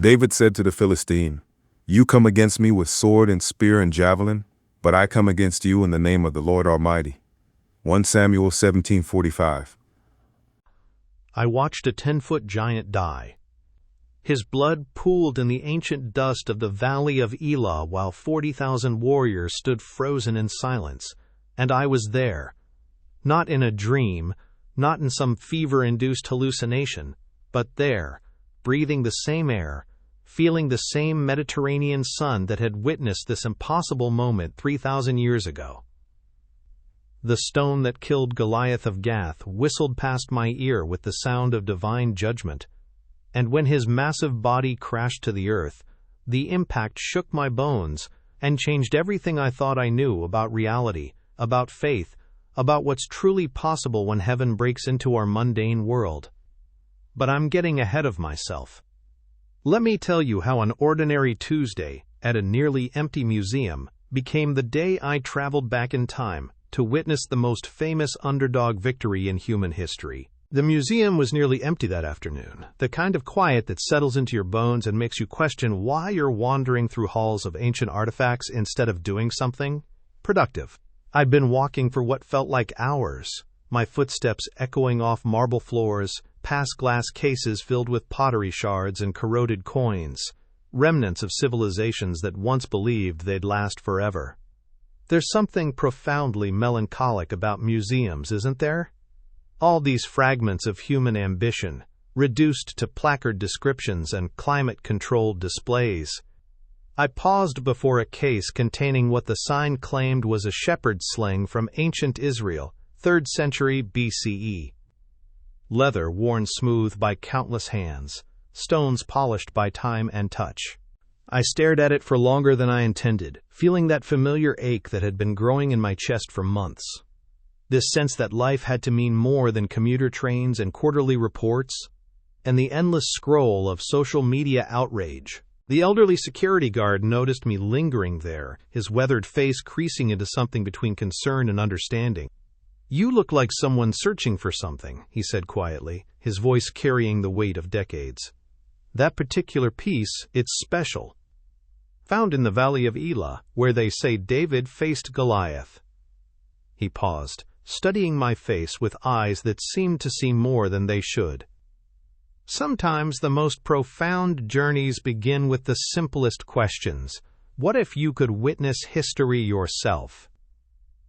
David said to the Philistine, "You come against me with sword and spear and javelin, but I come against you in the name of the Lord Almighty." 1 Samuel 17:45. I watched a 10-foot giant die. His blood pooled in the ancient dust of the Valley of Elah while 40,000 warriors stood frozen in silence, and I was there. Not in a dream, not in some fever-induced hallucination, but there, breathing the same air, feeling the same Mediterranean sun that had witnessed this impossible moment 3,000 years ago. The stone that killed Goliath of Gath whistled past my ear with the sound of divine judgment, and when his massive body crashed to the earth, the impact shook my bones and changed everything I thought I knew about reality, about faith, about what's truly possible when heaven breaks into our mundane world. But I'm getting ahead of myself. Let me tell you how an ordinary Tuesday at a nearly empty museum became the day I traveled back in time to witness the most famous underdog victory in human history. The museum was nearly empty that afternoon, the kind of quiet that settles into your bones and makes you question why you're wandering through halls of ancient artifacts instead of doing something productive. I'd been walking for what felt like hours, my footsteps echoing off marble floors, past glass cases filled with pottery shards and corroded coins, remnants of civilizations that once believed they'd last forever. There's something profoundly melancholic about museums, isn't there? All these fragments of human ambition, reduced to placard descriptions and climate-controlled displays. I paused before a case containing what the sign claimed was a shepherd's sling from ancient Israel, 3rd century BCE. Leather worn smooth by countless hands, stones polished by time and touch. I stared at it for longer than I intended, feeling that familiar ache that had been growing in my chest for months. This sense that life had to mean more than commuter trains and quarterly reports, and the endless scroll of social media outrage. The elderly security guard noticed me lingering there, his weathered face creasing into something between concern and understanding. "You look like someone searching for something," he said quietly, his voice carrying the weight of decades. "That particular piece, it's special. Found in the Valley of Elah, where they say David faced Goliath." He paused, studying my face with eyes that seemed to see more than they should. Sometimes the most profound journeys begin with the simplest questions. What if you could witness history yourself?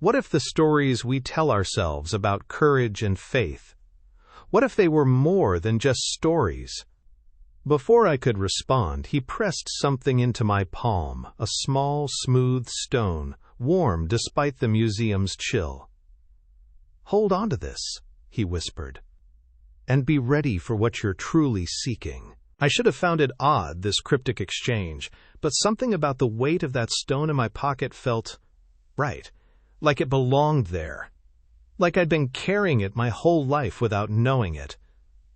What if the stories we tell ourselves about courage and faith? What if they were more than just stories? Before I could respond, he pressed something into my palm, a small, smooth stone, warm despite the museum's chill. "Hold on to this," he whispered, "and be ready for what you're truly seeking." I should have found it odd, this cryptic exchange, but something about the weight of that stone in my pocket felt right, like it belonged there, like I'd been carrying it my whole life without knowing it.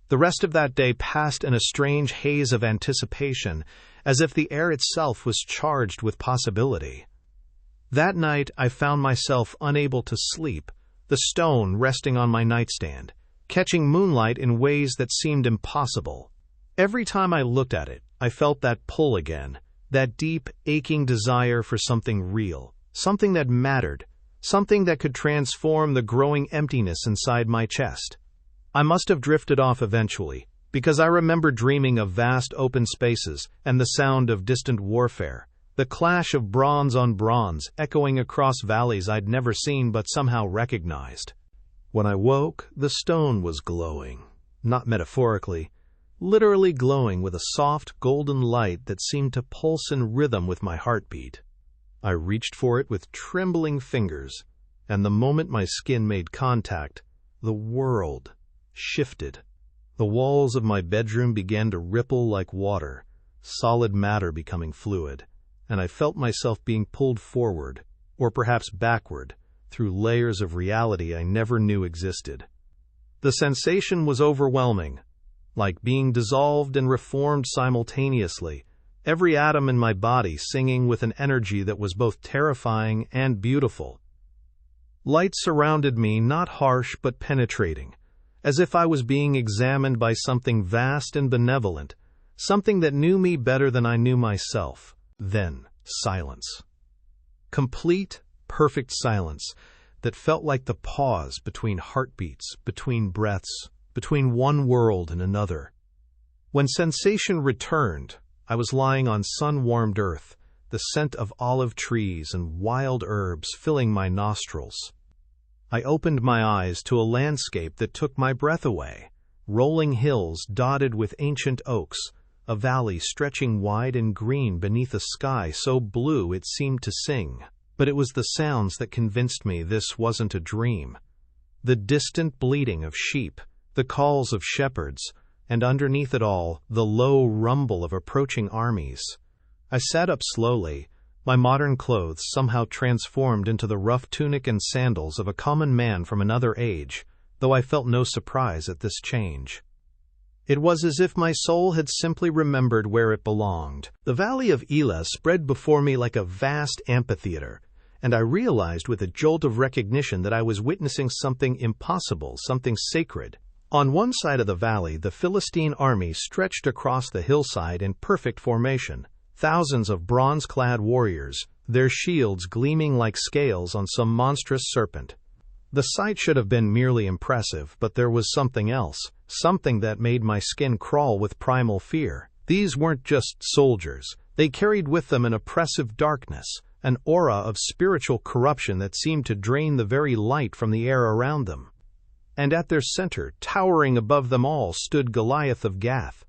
The rest of that day passed in a strange haze of anticipation, as if the air itself was charged with possibility. That night I found myself unable to sleep, the stone resting on my nightstand, catching moonlight in ways that seemed impossible. Every time I looked at it, I felt that pull again, that deep, aching desire for something real, something that mattered, something that could transform the growing emptiness inside my chest. I must have drifted off eventually, because I remember dreaming of vast open spaces and the sound of distant warfare, the clash of bronze on bronze echoing across valleys I'd never seen but somehow recognized. When I woke, the stone was glowing, not metaphorically, literally glowing with a soft, golden light that seemed to pulse in rhythm with my heartbeat. I reached for it with trembling fingers, and the moment my skin made contact, the world shifted. The walls of my bedroom began to ripple like water, solid matter becoming fluid, and I felt myself being pulled forward, or perhaps backward, through layers of reality I never knew existed. The sensation was overwhelming, like being dissolved and reformed simultaneously, every atom in my body singing with an energy that was both terrifying and beautiful. Light surrounded me, not harsh but penetrating, as if I was being examined by something vast and benevolent, something that knew me better than I knew myself. Then, silence. Complete, perfect silence that felt like the pause between heartbeats, between breaths, between one world and another. When sensation returned, I was lying on sun-warmed earth, the scent of olive trees and wild herbs filling my nostrils. I opened my eyes to a landscape that took my breath away. Rolling hills dotted with ancient oaks, a valley stretching wide and green beneath a sky so blue it seemed to sing. But it was the sounds that convinced me this wasn't a dream. The distant bleating of sheep, the calls of shepherds, and underneath it all, the low rumble of approaching armies. I sat up slowly, my modern clothes somehow transformed into the rough tunic and sandals of a common man from another age, though I felt no surprise at this change. It was as if my soul had simply remembered where it belonged. The Valley of Elah spread before me like a vast amphitheater, and I realized with a jolt of recognition that I was witnessing something impossible, something sacred. On one side of the valley, the Philistine army stretched across the hillside in perfect formation. Thousands of bronze-clad warriors, their shields gleaming like scales on some monstrous serpent. The sight should have been merely impressive, but there was something else, something that made my skin crawl with primal fear. These weren't just soldiers. They carried with them an oppressive darkness, an aura of spiritual corruption that seemed to drain the very light from the air around them. And at their center, towering above them all, stood Goliath of Gath.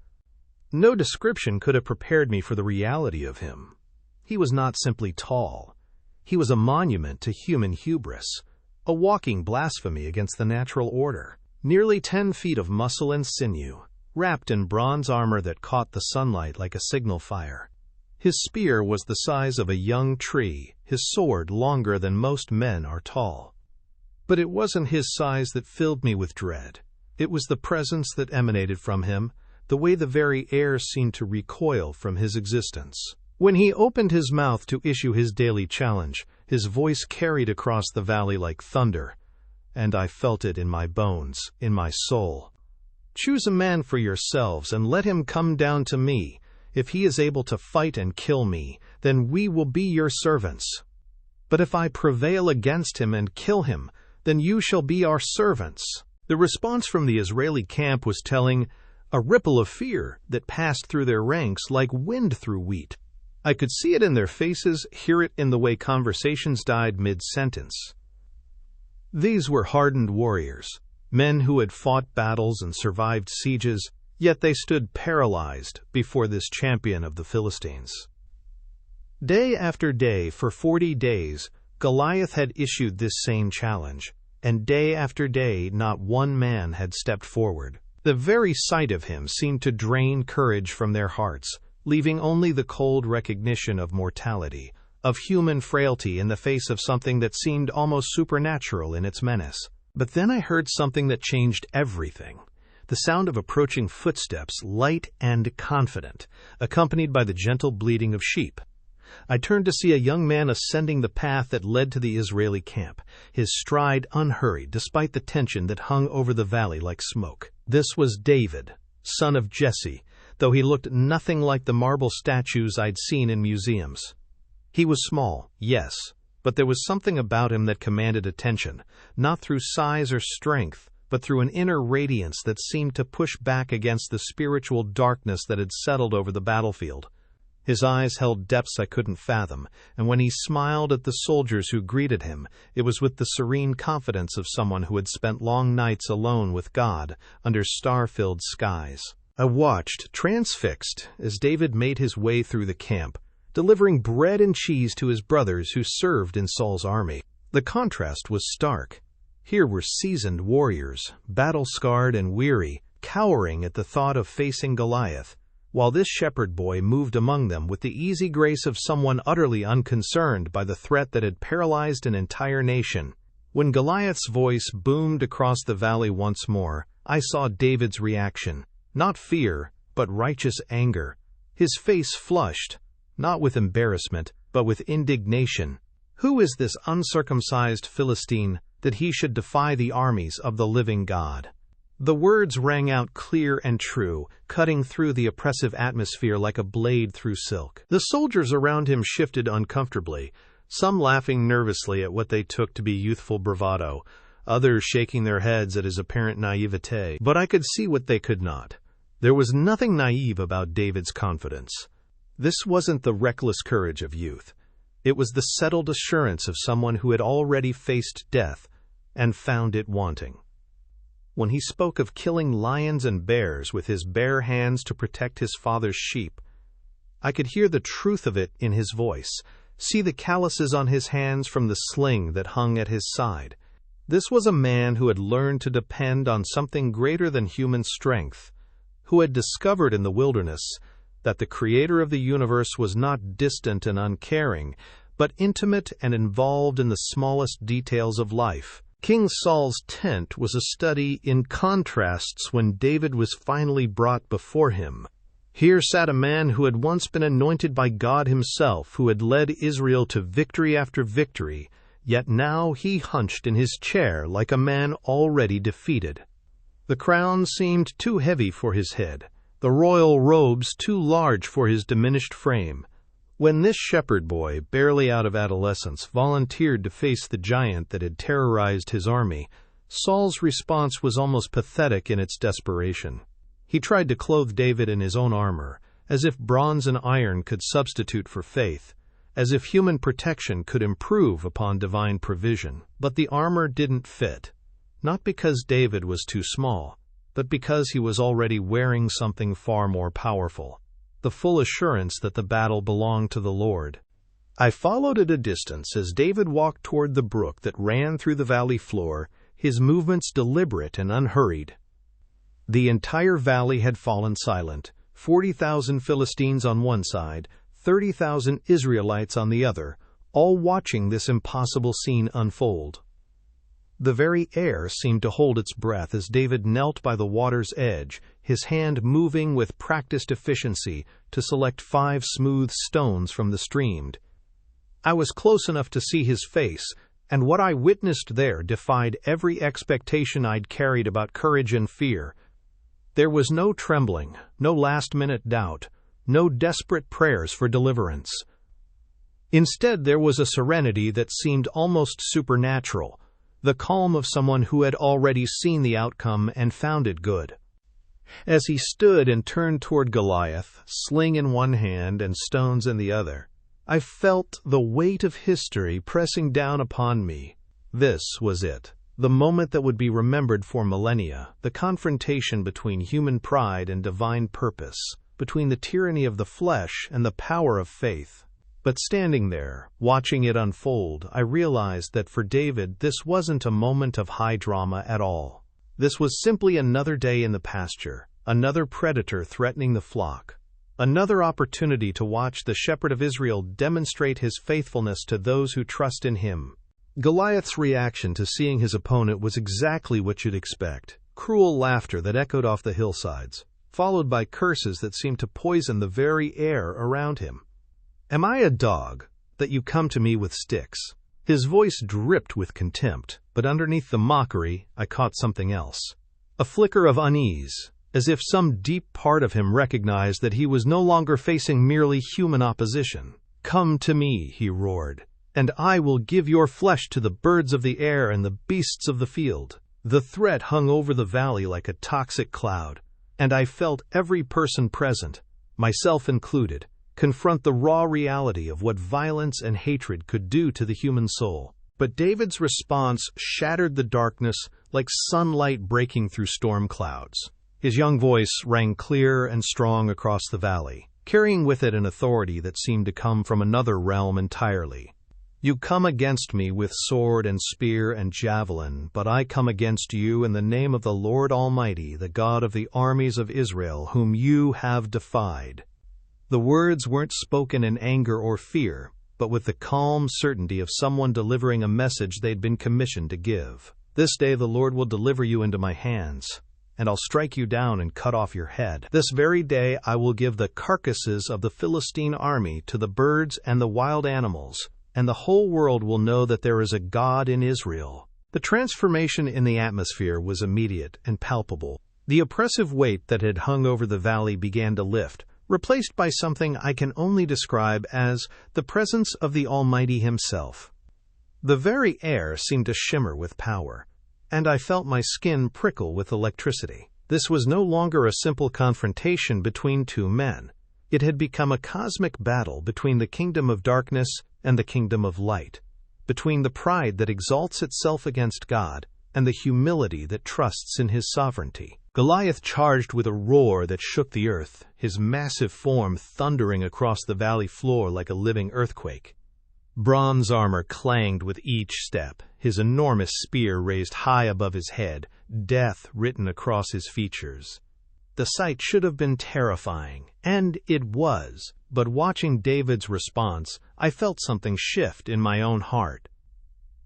No description could have prepared me for the reality of him. He was not simply tall. He was a monument to human hubris, a walking blasphemy against the natural order. Nearly 10 feet of muscle and sinew, wrapped in bronze armor that caught the sunlight like a signal fire. His spear was the size of a young tree, his sword longer than most men are tall. But it wasn't his size that filled me with dread. It was the presence that emanated from him, the way the very air seemed to recoil from his existence. When he opened his mouth to issue his daily challenge, his voice carried across the valley like thunder, and I felt it in my bones, in my soul. Choose a man for yourselves and let him come down to me. If he is able to fight and kill me, then we will be your servants. But if I prevail against him and kill him, then you shall be our servants. The response from the Israeli camp was telling, a ripple of fear that passed through their ranks like wind through wheat. I could see it in their faces, hear it in the way conversations died mid-sentence. These were hardened warriors, men who had fought battles and survived sieges, yet they stood paralyzed before this champion of the Philistines. Day after day, for 40 days, Goliath had issued this same challenge, and day after day not one man had stepped forward. The very sight of him seemed to drain courage from their hearts, leaving only the cold recognition of mortality, of human frailty in the face of something that seemed almost supernatural in its menace. But then I heard something that changed everything. The sound of approaching footsteps, light and confident, accompanied by the gentle bleating of sheep. I turned to see a young man ascending the path that led to the Israeli camp, his stride unhurried despite the tension that hung over the valley like smoke. This was David, son of Jesse, though he looked nothing like the marble statues I'd seen in museums. He was small, yes, but there was something about him that commanded attention, not through size or strength, but through an inner radiance that seemed to push back against the spiritual darkness that had settled over the battlefield. His eyes held depths I couldn't fathom, and when he smiled at the soldiers who greeted him, it was with the serene confidence of someone who had spent long nights alone with God under star-filled skies. I watched, transfixed, as David made his way through the camp, delivering bread and cheese to his brothers who served in Saul's army. The contrast was stark. Here were seasoned warriors, battle-scarred and weary, cowering at the thought of facing Goliath, while this shepherd boy moved among them with the easy grace of someone utterly unconcerned by the threat that had paralyzed an entire nation. When Goliath's voice boomed across the valley once more, I saw David's reaction, not fear, but righteous anger. His face flushed, not with embarrassment, but with indignation. Who is this uncircumcised Philistine that he should defy the armies of the living God? The words rang out clear and true, cutting through the oppressive atmosphere like a blade through silk. The soldiers around him shifted uncomfortably, some laughing nervously at what they took to be youthful bravado, others shaking their heads at his apparent naivete. But I could see what they could not. There was nothing naive about David's confidence. This wasn't the reckless courage of youth. It was the settled assurance of someone who had already faced death and found it wanting. When he spoke of killing lions and bears with his bare hands to protect his father's sheep, I could hear the truth of it in his voice, see the calluses on his hands from the sling that hung at his side. This was a man who had learned to depend on something greater than human strength, who had discovered in the wilderness that the Creator of the universe was not distant and uncaring, but intimate and involved in the smallest details of life. King Saul's tent was a study in contrasts when David was finally brought before him. Here sat a man who had once been anointed by God himself, who had led Israel to victory after victory, yet now he hunched in his chair like a man already defeated. The crown seemed too heavy for his head, the royal robes too large for his diminished frame. When this shepherd boy, barely out of adolescence, volunteered to face the giant that had terrorized his army, Saul's response was almost pathetic in its desperation. He tried to clothe David in his own armor, as if bronze and iron could substitute for faith, as if human protection could improve upon divine provision. But the armor didn't fit, not because David was too small, but because he was already wearing something far more powerful. The full assurance that the battle belonged to the Lord. I followed at a distance as David walked toward the brook that ran through the valley floor, his movements deliberate and unhurried. The entire valley had fallen silent, 40,000 Philistines on one side, 30,000 Israelites on the other, all watching this impossible scene unfold. The very air seemed to hold its breath as David knelt by the water's edge, his hand moving with practiced efficiency to select 5 smooth stones from the stream. I was close enough to see his face, and what I witnessed there defied every expectation I'd carried about courage and fear. There was no trembling, no last-minute doubt, no desperate prayers for deliverance. Instead, there was a serenity that seemed almost supernatural, the calm of someone who had already seen the outcome and found it good. As he stood and turned toward Goliath, sling in one hand and stones in the other, I felt the weight of history pressing down upon me. This was it, the moment that would be remembered for millennia, the confrontation between human pride and divine purpose, between the tyranny of the flesh and the power of faith. But standing there, watching it unfold, I realized that for David this wasn't a moment of high drama at all. This was simply another day in the pasture, another predator threatening the flock, another opportunity to watch the shepherd of Israel demonstrate his faithfulness to those who trust in him. Goliath's reaction to seeing his opponent was exactly what you'd expect: cruel laughter that echoed off the hillsides, followed by curses that seemed to poison the very air around him. "Am I a dog, that you come to me with sticks?" His voice dripped with contempt, but underneath the mockery, I caught something else. A flicker of unease, as if some deep part of him recognized that he was no longer facing merely human opposition. "Come to me," he roared, "and I will give your flesh to the birds of the air and the beasts of the field." The threat hung over the valley like a toxic cloud, and I felt every person present, myself included, confront the raw reality of what violence and hatred could do to the human soul. But David's response shattered the darkness like sunlight breaking through storm clouds. His young voice rang clear and strong across the valley, carrying with it an authority that seemed to come from another realm entirely. "You come against me with sword and spear and javelin, but I come against you in the name of the Lord Almighty, the God of the armies of Israel, whom you have defied." The words weren't spoken in anger or fear, but with the calm certainty of someone delivering a message they'd been commissioned to give. "This day the Lord will deliver you into my hands, and I'll strike you down and cut off your head. This very day I will give the carcasses of the Philistine army to the birds and the wild animals, and the whole world will know that there is a God in Israel." The transformation in the atmosphere was immediate and palpable. The oppressive weight that had hung over the valley began to lift, replaced by something I can only describe as the presence of the Almighty Himself. The very air seemed to shimmer with power, and I felt my skin prickle with electricity. This was no longer a simple confrontation between two men. It had become a cosmic battle between the kingdom of darkness and the kingdom of light, between the pride that exalts itself against God and the humility that trusts in His sovereignty. Goliath charged with a roar that shook the earth, his massive form thundering across the valley floor like a living earthquake. Bronze armor clanged with each step, his enormous spear raised high above his head, death written across his features. The sight should have been terrifying, and it was, but watching David's response, I felt something shift in my own heart.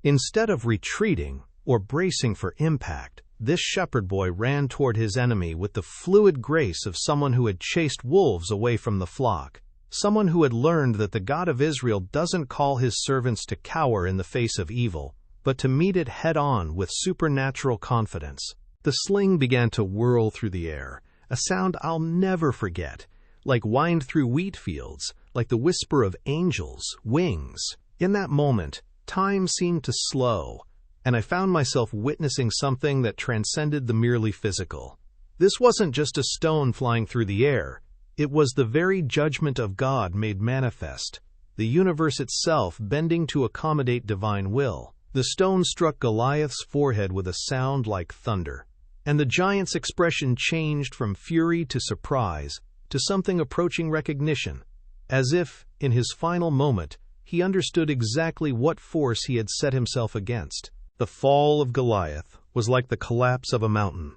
Instead of retreating or bracing for impact, this shepherd boy ran toward his enemy with the fluid grace of someone who had chased wolves away from the flock, someone who had learned that the God of Israel doesn't call His servants to cower in the face of evil, but to meet it head-on with supernatural confidence. The sling began to whirl through the air, a sound I'll never forget, like wind through wheat fields, like the whisper of angels' wings. In that moment, time seemed to slow, and I found myself witnessing something that transcended the merely physical. This wasn't just a stone flying through the air. It was the very judgment of God made manifest, the universe itself bending to accommodate divine will. The stone struck Goliath's forehead with a sound like thunder, and the giant's expression changed from fury to surprise to something approaching recognition, as if, in his final moment, he understood exactly what force he had set himself against. The fall of Goliath was like the collapse of a mountain.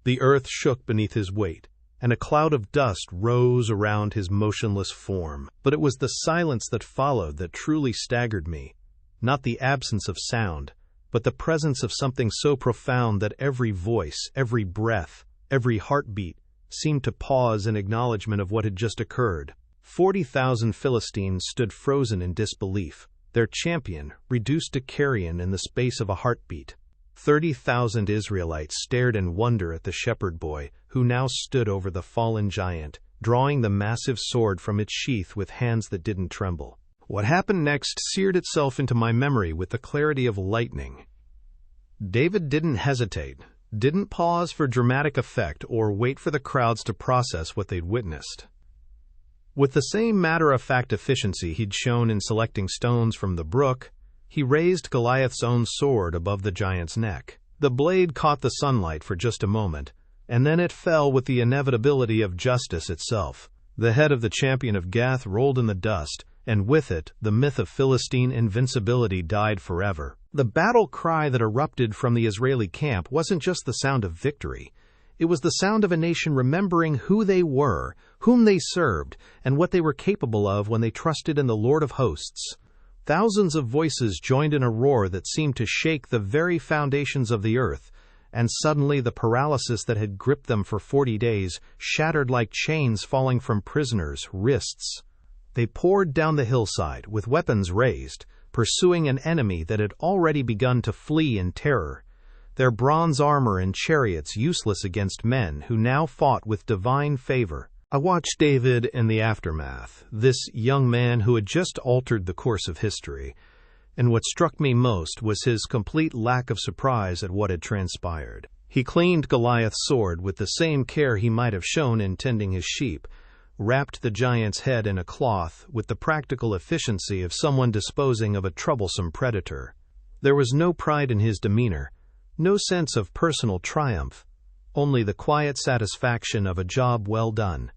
The earth shook beneath his weight, and a cloud of dust rose around his motionless form. But it was the silence that followed that truly staggered me, not the absence of sound, but the presence of something so profound that every voice, every breath, every heartbeat seemed to pause in acknowledgement of what had just occurred. 40,000 Philistines stood frozen in disbelief, their champion reduced to carrion in the space of a heartbeat. 30,000 Israelites stared in wonder at the shepherd boy, who now stood over the fallen giant, drawing the massive sword from its sheath with hands that didn't tremble. What happened next seared itself into my memory with the clarity of lightning. David didn't hesitate, didn't pause for dramatic effect or wait for the crowds to process what they'd witnessed. With the same matter-of-fact efficiency he'd shown in selecting stones from the brook, he raised Goliath's own sword above the giant's neck. The blade caught the sunlight for just a moment, and then it fell with the inevitability of justice itself. The head of the champion of Gath rolled in the dust, and with it, the myth of Philistine invincibility died forever. The battle cry that erupted from the Israeli camp wasn't just the sound of victory. It was the sound of a nation remembering who they were, whom they served, and what they were capable of when they trusted in the Lord of hosts. Thousands of voices joined in a roar that seemed to shake the very foundations of the earth, and suddenly the paralysis that had gripped them for 40 days shattered like chains falling from prisoners' wrists. They poured down the hillside, with weapons raised, pursuing an enemy that had already begun to flee in terror, their bronze armor and chariots useless against men who now fought with divine favor. I watched David in the aftermath, this young man who had just altered the course of history, and what struck me most was his complete lack of surprise at what had transpired. He cleaned Goliath's sword with the same care he might have shown in tending his sheep, wrapped the giant's head in a cloth with the practical efficiency of someone disposing of a troublesome predator. There was no pride in his demeanor, no sense of personal triumph, only the quiet satisfaction of a job well done,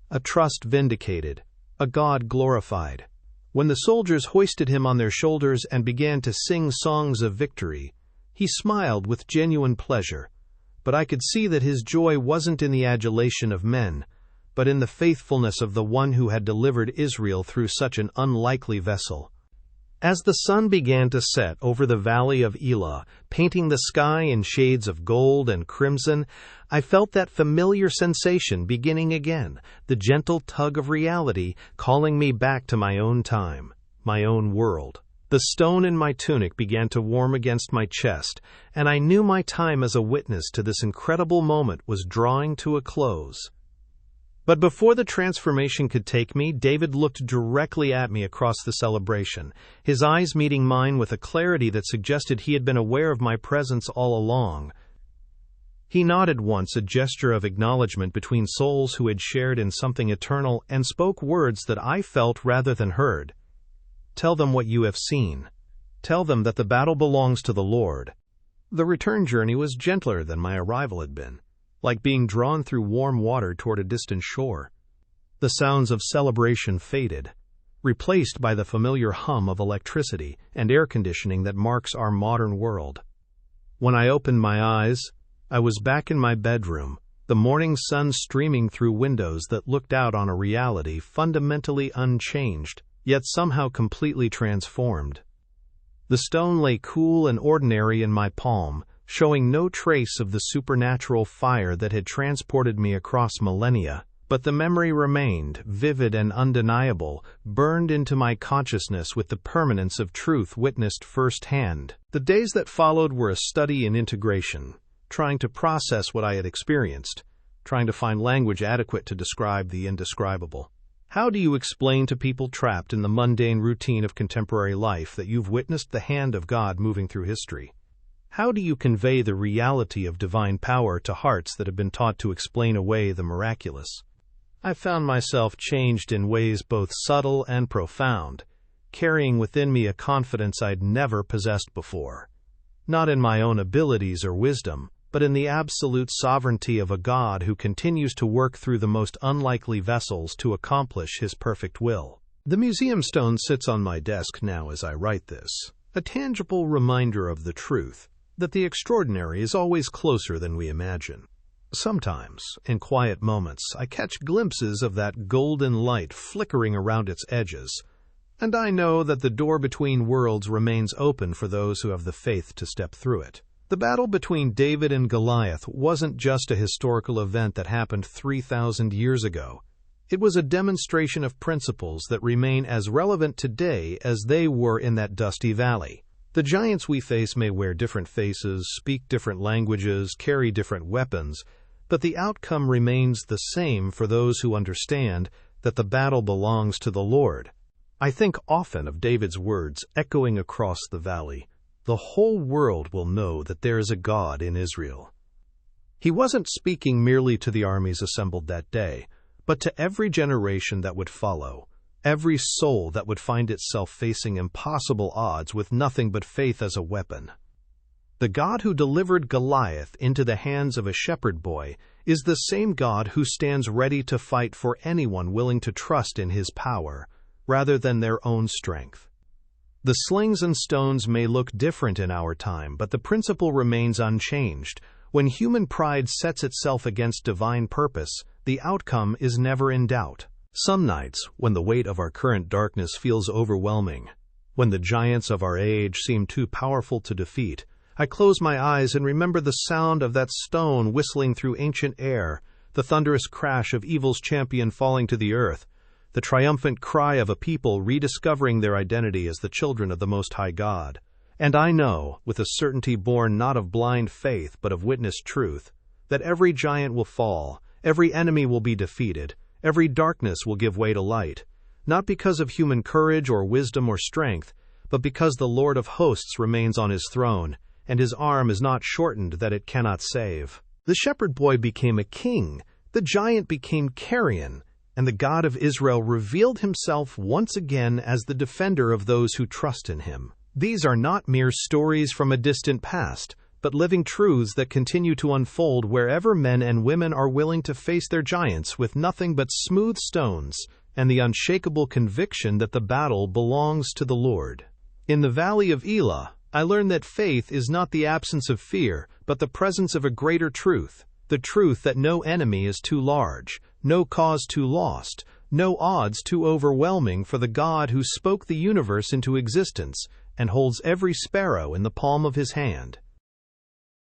a trust vindicated, a God glorified. When the soldiers hoisted him on their shoulders and began to sing songs of victory, he smiled with genuine pleasure, but I could see that his joy wasn't in the adulation of men, but in the faithfulness of the one who had delivered Israel through such an unlikely vessel. As the sun began to set over the Valley of Elah, painting the sky in shades of gold and crimson, I felt that familiar sensation beginning again, the gentle tug of reality calling me back to my own time, my own world. The stone in my tunic began to warm against my chest, and I knew my time as a witness to this incredible moment was drawing to a close. But before the transformation could take me, David looked directly at me across the celebration, his eyes meeting mine with a clarity that suggested he had been aware of my presence all along. He nodded once, a gesture of acknowledgement between souls who had shared in something eternal, and spoke words that I felt rather than heard. "Tell them what you have seen. Tell them that the battle belongs to the Lord." The return journey was gentler than my arrival had been, like being drawn through warm water toward a distant shore. The sounds of celebration faded, replaced by the familiar hum of electricity and air conditioning that marks our modern world. When I opened my eyes, I was back in my bedroom, the morning sun streaming through windows that looked out on a reality fundamentally unchanged, yet somehow completely transformed. The stone lay cool and ordinary in my palm, showing no trace of the supernatural fire that had transported me across millennia, but the memory remained, vivid and undeniable, burned into my consciousness with the permanence of truth witnessed firsthand. The days that followed were a study in integration, trying to process what I had experienced, trying to find language adequate to describe the indescribable. How do you explain to people trapped in the mundane routine of contemporary life that you've witnessed the hand of God moving through history? How do you convey the reality of divine power to hearts that have been taught to explain away the miraculous? I found myself changed in ways both subtle and profound, carrying within me a confidence I'd never possessed before. Not in my own abilities or wisdom, but in the absolute sovereignty of a God who continues to work through the most unlikely vessels to accomplish His perfect will. The museum stone sits on my desk now as I write this, a tangible reminder of the truth, that the extraordinary is always closer than we imagine. Sometimes, in quiet moments, I catch glimpses of that golden light flickering around its edges, and I know that the door between worlds remains open for those who have the faith to step through it. The battle between David and Goliath wasn't just a historical event that happened 3,000 years ago. It was a demonstration of principles that remain as relevant today as they were in that dusty valley. The giants we face may wear different faces, speak different languages, carry different weapons, but the outcome remains the same for those who understand that the battle belongs to the Lord. I think often of David's words echoing across the valley. The whole world will know that there is a God in Israel. He wasn't speaking merely to the armies assembled that day, but to every generation that would follow, every soul that would find itself facing impossible odds with nothing but faith as a weapon. The God who delivered Goliath into the hands of a shepherd boy is the same God who stands ready to fight for anyone willing to trust in His power, rather than their own strength. The slings and stones may look different in our time, but the principle remains unchanged. When human pride sets itself against divine purpose, the outcome is never in doubt. Some nights, when the weight of our current darkness feels overwhelming, when the giants of our age seem too powerful to defeat, I close my eyes and remember the sound of that stone whistling through ancient air, the thunderous crash of evil's champion falling to the earth, the triumphant cry of a people rediscovering their identity as the children of the Most High God. And I know, with a certainty born not of blind faith but of witnessed truth, that every giant will fall, every enemy will be defeated, every darkness will give way to light, not because of human courage or wisdom or strength, but because the Lord of hosts remains on His throne, and His arm is not shortened that it cannot save. The shepherd boy became a king, the giant became carrion, and the God of Israel revealed Himself once again as the defender of those who trust in Him. These are not mere stories from a distant past, but living truths that continue to unfold wherever men and women are willing to face their giants with nothing but smooth stones and the unshakable conviction that the battle belongs to the Lord. In the Valley of Elah, I learned that faith is not the absence of fear, but the presence of a greater truth, the truth that no enemy is too large, no cause too lost, no odds too overwhelming for the God who spoke the universe into existence and holds every sparrow in the palm of His hand.